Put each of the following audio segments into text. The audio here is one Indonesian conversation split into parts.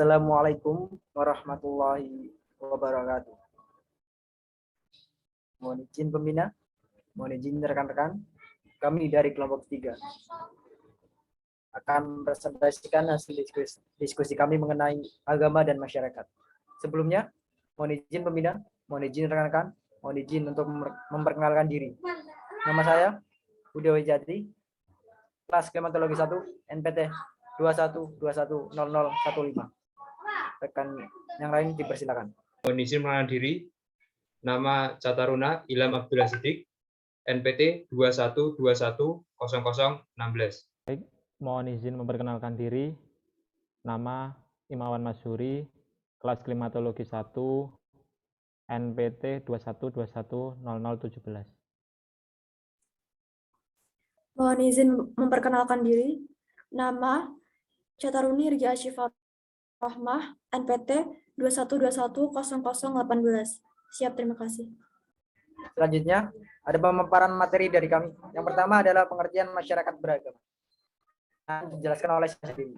Assalamualaikum warahmatullahi wabarakatuh. Mohon izin pembina, mohon izin rekan-rekan, kami dari kelompok 3 akan presentasikan hasil diskusi kami mengenai agama dan masyarakat. Sebelumnya, mohon izin pembina, mohon izin rekan-rekan, mohon izin untuk memperkenalkan diri. Nama saya Budi Wijati, kelas klimatologi 1, NPT 21210015. Rekan yang lain dipersilakan. Mohon izin mengenalkan diri. Nama Cataruna Ilham Abdullah Siddiq, NPT 21210016. Baik, mohon izin memperkenalkan diri. Nama Imawan Masyuri, kelas klimatologi 1, NPT 21210017. Mohon izin memperkenalkan diri. Nama Cataruni Ria Asyifa Rahmah, NPT 21210018. Siap, terima kasih. Selanjutnya, ada pemaparan materi dari kami. Yang pertama adalah pengertian masyarakat beragama. Dijelaskan oleh saya sendiri.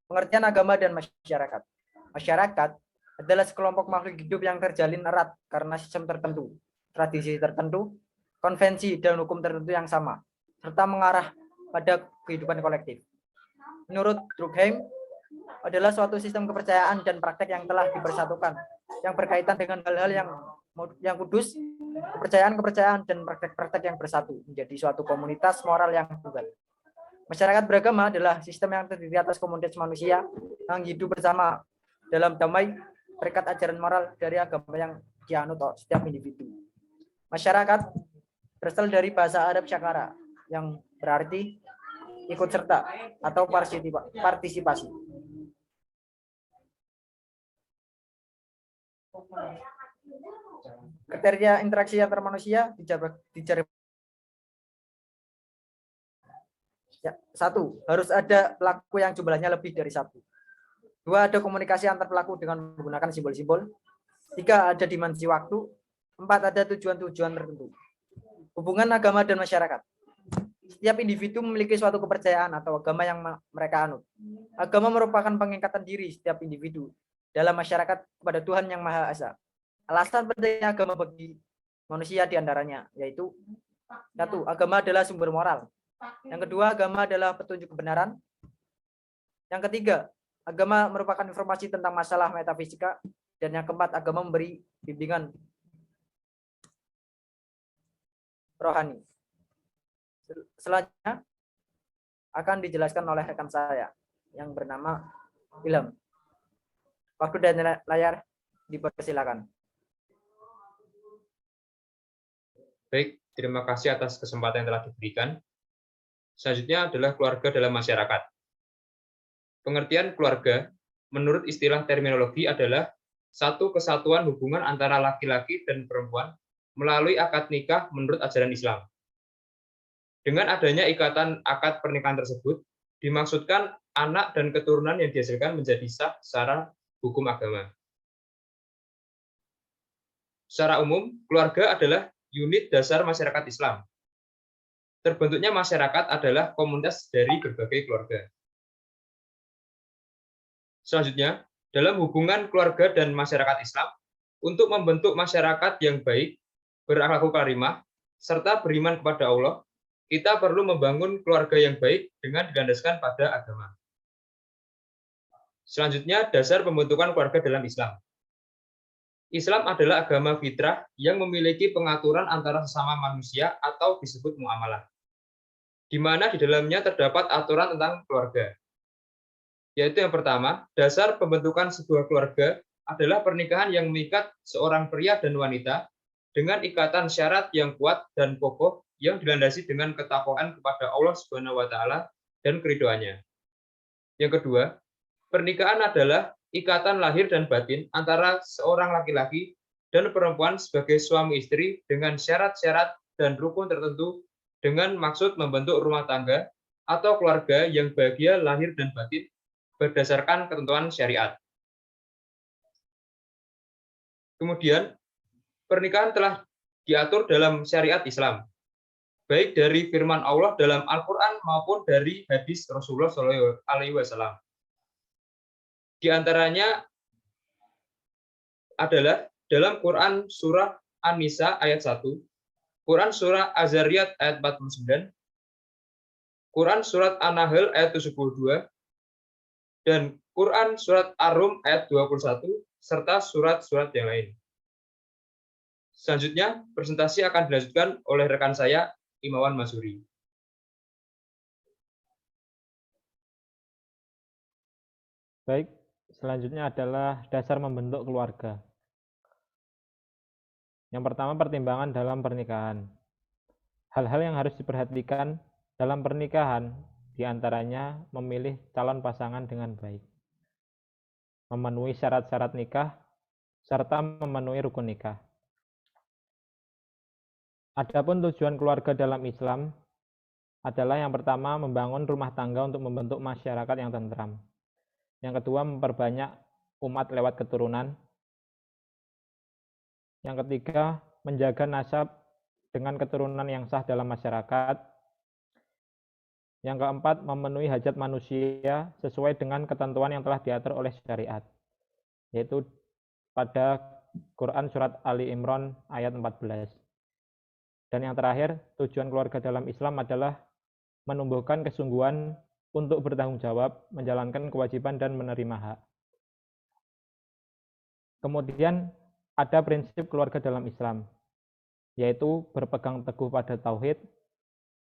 Pengertian agama dan masyarakat. Masyarakat adalah sekelompok makhluk hidup yang terjalin erat karena sistem tertentu, tradisi tertentu, konvensi dan hukum tertentu yang sama, serta mengarah pada kehidupan kolektif. Menurut Durkheim, adalah suatu sistem kepercayaan dan praktek yang telah dipersatukan, yang berkaitan dengan hal-hal yang kudus, kepercayaan dan praktek-praktek yang bersatu menjadi suatu komunitas moral yang tunggal. Masyarakat beragama adalah sistem yang terdiri atas komunitas manusia yang hidup bersama dalam damai berkat ajaran moral dari agama yang dianut oleh setiap individu. Masyarakat berasal dari bahasa Arab syakara yang berarti ikut serta atau partisipasi. Kriteria interaksi antar manusia satu, harus ada pelaku yang jumlahnya lebih dari satu. Dua, ada komunikasi antar pelaku dengan menggunakan simbol-simbol. Tiga, ada dimensi waktu. Empat, ada tujuan-tujuan tertentu. Hubungan agama dan masyarakat. Setiap individu memiliki suatu kepercayaan atau agama yang mereka anut. Agama merupakan pengingkatan diri setiap individu dalam masyarakat kepada Tuhan Yang Maha Esa. Alasan pentingnya agama bagi manusia diantaranya yaitu: satu, agama adalah sumber moral. Yang kedua, agama adalah petunjuk kebenaran. Yang ketiga, agama merupakan informasi tentang masalah metafisika. Dan yang keempat, agama memberi bimbingan rohani. Selanjutnya akan dijelaskan oleh rekan saya yang bernama Ilham. Waktu dan layar dipersilakan. Baik, terima kasih atas kesempatan yang telah diberikan. Selanjutnya adalah keluarga dalam masyarakat. Pengertian keluarga menurut istilah terminologi adalah satu kesatuan hubungan antara laki-laki dan perempuan melalui akad nikah menurut ajaran Islam. Dengan adanya ikatan akad pernikahan tersebut, dimaksudkan anak dan keturunan yang dihasilkan menjadi sah secara hukum agama. Secara umum, keluarga adalah unit dasar masyarakat Islam. Terbentuknya masyarakat adalah komunitas dari berbagai keluarga. Selanjutnya, dalam hubungan keluarga dan masyarakat Islam, untuk membentuk masyarakat yang baik, berakhlak karimah, serta beriman kepada Allah, kita perlu membangun keluarga yang baik dengan dilandaskan pada agama. Selanjutnya, dasar pembentukan keluarga dalam Islam. Islam adalah agama fitrah yang memiliki pengaturan antara sesama manusia atau disebut muamalah, di mana di dalamnya terdapat aturan tentang keluarga. Yaitu yang pertama, dasar pembentukan sebuah keluarga adalah pernikahan yang mengikat seorang pria dan wanita dengan ikatan syarat yang kuat dan kokoh yang dilandasi dengan ketakwaan kepada Allah Subhanahu wa taala dan keridhoannya. Yang kedua, pernikahan adalah ikatan lahir dan batin antara seorang laki-laki dan perempuan sebagai suami istri dengan syarat-syarat dan rukun tertentu dengan maksud membentuk rumah tangga atau keluarga yang bahagia lahir dan batin berdasarkan ketentuan syariat. Kemudian, pernikahan telah diatur dalam syariat Islam. baik dari firman Allah dalam Al-Quran maupun dari hadis Rasulullah SAW. Di antaranya adalah dalam Quran Surah An-Nisa ayat 1, Quran Surah Az-Zariyat ayat 49, Quran Surat An-Nahl ayat 72, dan Quran Surat Ar-Rum ayat 21, serta surat-surat yang lain. Selanjutnya, presentasi akan dilanjutkan oleh rekan saya, Imawan Masuri. Baik, selanjutnya adalah dasar membentuk keluarga. Yang pertama, pertimbangan dalam pernikahan. Hal-hal yang harus diperhatikan dalam pernikahan diantaranya memilih calon pasangan dengan baik, memenuhi syarat-syarat nikah, serta memenuhi rukun nikah. Adapun tujuan keluarga dalam Islam adalah yang pertama membangun rumah tangga untuk membentuk masyarakat yang tentram. Yang kedua memperbanyak umat lewat keturunan. Yang ketiga menjaga nasab dengan keturunan yang sah dalam masyarakat. Yang keempat memenuhi hajat manusia sesuai dengan ketentuan yang telah diatur oleh syariat, yaitu pada Quran Surat Ali Imran ayat 14. Dan yang terakhir, tujuan keluarga dalam Islam adalah menumbuhkan kesungguhan untuk bertanggung jawab, menjalankan kewajiban, dan menerima hak. Kemudian ada prinsip keluarga dalam Islam, yaitu berpegang teguh pada tauhid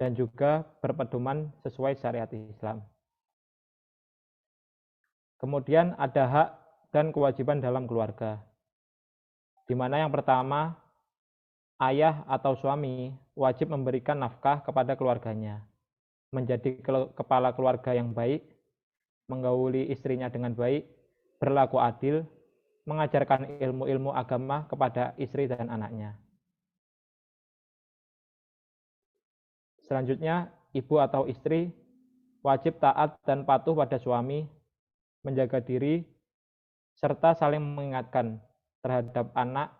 dan juga berpedoman sesuai syariat Islam. Kemudian ada hak dan kewajiban dalam keluarga, di mana yang pertama, ayah atau suami wajib memberikan nafkah kepada keluarganya, menjadi kepala keluarga yang baik, menggauli istrinya dengan baik, berlaku adil, mengajarkan ilmu-ilmu agama kepada istri dan anaknya. Selanjutnya, ibu atau istri wajib taat dan patuh pada suami, menjaga diri, serta saling mengingatkan terhadap anak,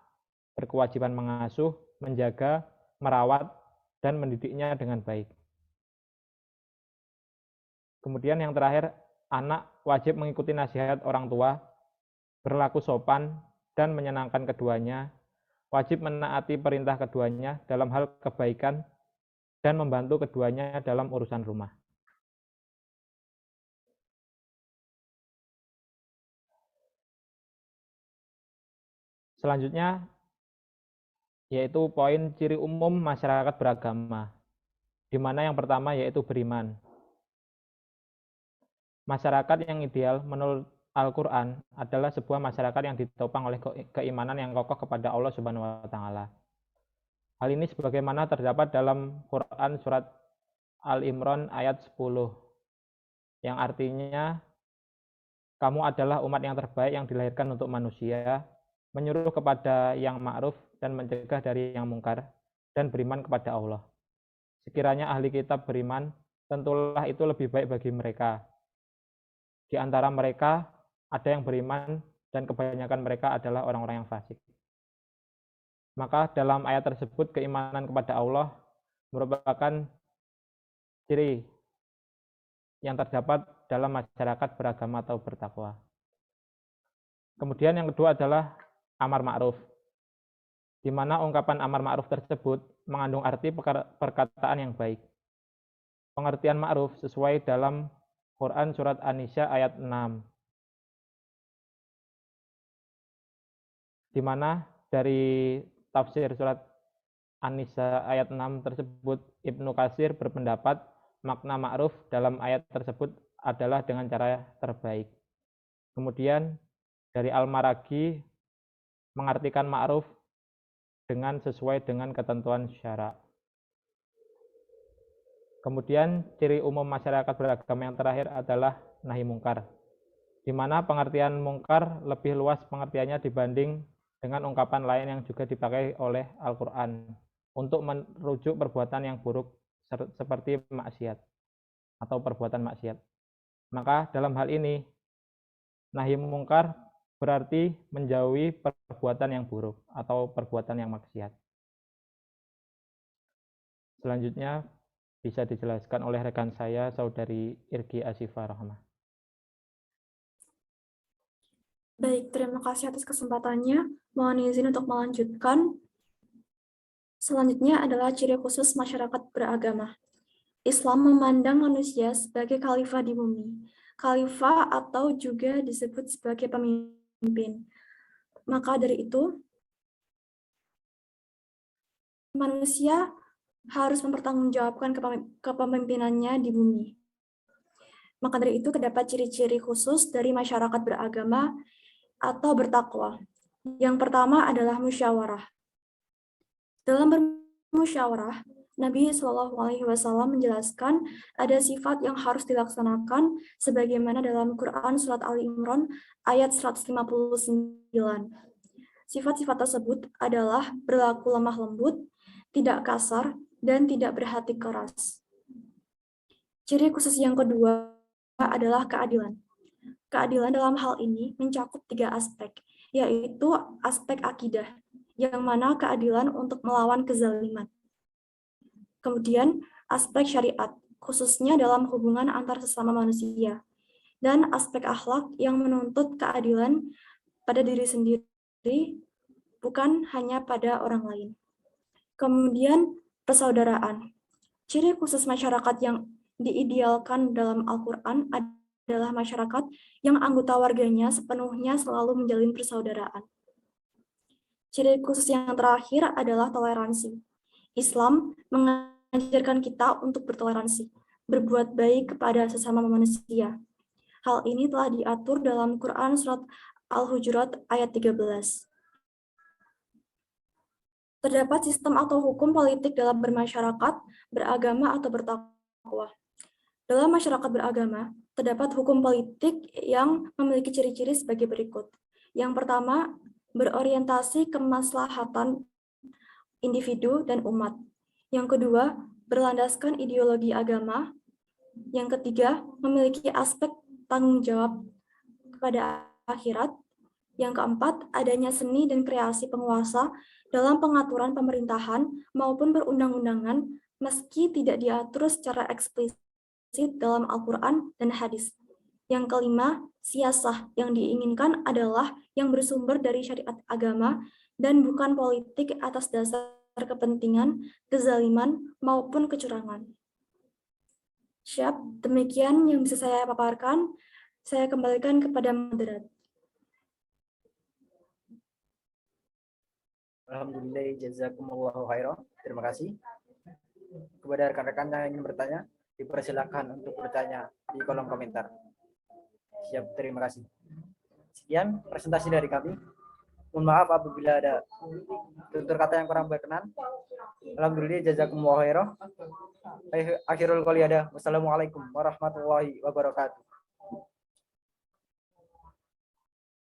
berkewajiban mengasuh, menjaga, merawat, dan mendidiknya dengan baik. Kemudian yang terakhir, anak wajib mengikuti nasihat orang tua, berlaku sopan, dan menyenangkan keduanya, wajib menaati perintah keduanya dalam hal kebaikan, dan membantu keduanya dalam urusan rumah. Selanjutnya, yaitu poin ciri umum masyarakat beragama, di mana yang pertama yaitu beriman. Masyarakat yang ideal menurut Al-Quran adalah sebuah masyarakat yang ditopang oleh keimanan yang kokoh kepada Allah Subhanahu wa Ta'ala. Hal ini sebagaimana terdapat dalam Quran Surat Al-Imran ayat 10, yang artinya, kamu adalah umat yang terbaik yang dilahirkan untuk manusia, menyuruh kepada yang ma'ruf dan mencegah dari yang mungkar, dan beriman kepada Allah. Sekiranya ahli kitab beriman, tentulah itu lebih baik bagi mereka. Di antara mereka ada yang beriman, dan kebanyakan mereka adalah orang-orang yang fasik. Maka dalam ayat tersebut, keimanan kepada Allah merupakan ciri yang terdapat dalam masyarakat beragama atau bertakwa. Kemudian yang kedua adalah amar ma'ruf, di mana ungkapan amar ma'ruf tersebut mengandung arti perkataan yang baik. Pengertian ma'ruf sesuai dalam Quran Surat An-Nisa ayat 6, di mana dari tafsir Surat An-Nisa ayat 6 tersebut, Ibnu Katsir berpendapat makna ma'ruf dalam ayat tersebut adalah dengan cara terbaik. Kemudian dari Al-Maraghi mengartikan ma'ruf dengan sesuai dengan ketentuan syara. Kemudian ciri umum masyarakat beragama yang terakhir adalah nahi mungkar, di mana pengertian mungkar lebih luas pengertiannya dibanding dengan ungkapan lain yang juga dipakai oleh Al-Quran untuk merujuk perbuatan yang buruk seperti maksiat atau perbuatan maksiat. Maka dalam hal ini, nahi mungkar berarti menjauhi perbuatan yang buruk atau perbuatan yang maksiat. Selanjutnya bisa dijelaskan oleh rekan saya, Saudari Irgi Asifah Rahmah. Baik, terima kasih atas kesempatannya. Mohon izin untuk melanjutkan. Selanjutnya adalah ciri khusus masyarakat beragama. Islam memandang manusia sebagai khalifah di bumi. Khalifah atau juga disebut sebagai pemimpin. Maka dari itu, manusia harus mempertanggungjawabkan kepemimpinannya di bumi. Maka dari itu terdapat ciri-ciri khusus dari masyarakat beragama atau bertakwa. Yang pertama adalah musyawarah. Dalam bermusyawarah, Nabi SAW menjelaskan ada sifat yang harus dilaksanakan sebagaimana dalam Quran Surat Ali Imran ayat 159. Sifat-sifat tersebut adalah berlaku lemah lembut, tidak kasar, dan tidak berhati keras. Ciri khusus yang kedua adalah keadilan. Keadilan dalam hal ini mencakup 3 aspek, yaitu aspek akidah, yang mana keadilan untuk melawan kezaliman. Kemudian aspek syariat, khususnya dalam hubungan antar sesama manusia. Dan aspek akhlak yang menuntut keadilan pada diri sendiri, bukan hanya pada orang lain. Kemudian persaudaraan. Ciri khusus masyarakat yang diidealkan dalam Al-Quran adalah masyarakat yang anggota warganya sepenuhnya selalu menjalin persaudaraan. Ciri khusus yang terakhir adalah toleransi. Islam mengajarkan kita untuk bertoleransi, berbuat baik kepada sesama manusia. Hal ini telah diatur dalam Quran Surat Al-Hujurat ayat 13. Terdapat sistem atau hukum politik dalam bermasyarakat, beragama, atau bertakwa. Dalam masyarakat beragama, terdapat hukum politik yang memiliki ciri-ciri sebagai berikut. Yang pertama, berorientasi kemaslahatan individu dan umat. Yang kedua, berlandaskan ideologi agama. Yang ketiga, memiliki aspek tanggung jawab kepada akhirat. Yang keempat, adanya seni dan kreasi penguasa dalam pengaturan pemerintahan maupun perundang-undangan meski tidak diatur secara eksplisit dalam Al-Quran dan hadis. Yang kelima, siasah yang diinginkan adalah yang bersumber dari syariat agama dan bukan politik atas dasar kepentingan, kezaliman, maupun kecurangan. Siap, demikian yang bisa saya paparkan. Saya kembalikan kepada moderator. Alhamdulillah, jazakumullahu khairan. Terima kasih. Kepada rekan-rekan yang ingin bertanya, dipersilakan untuk bertanya di kolom komentar. Siap, terima kasih. Sekian presentasi dari kami. Mohon maaf apabila ada tutur kata yang kurang berkenan. Alhamdulillah, jazakumullahu khairan. Akhirul qouli ada. Wassalamualaikum warahmatullahi wabarakatuh.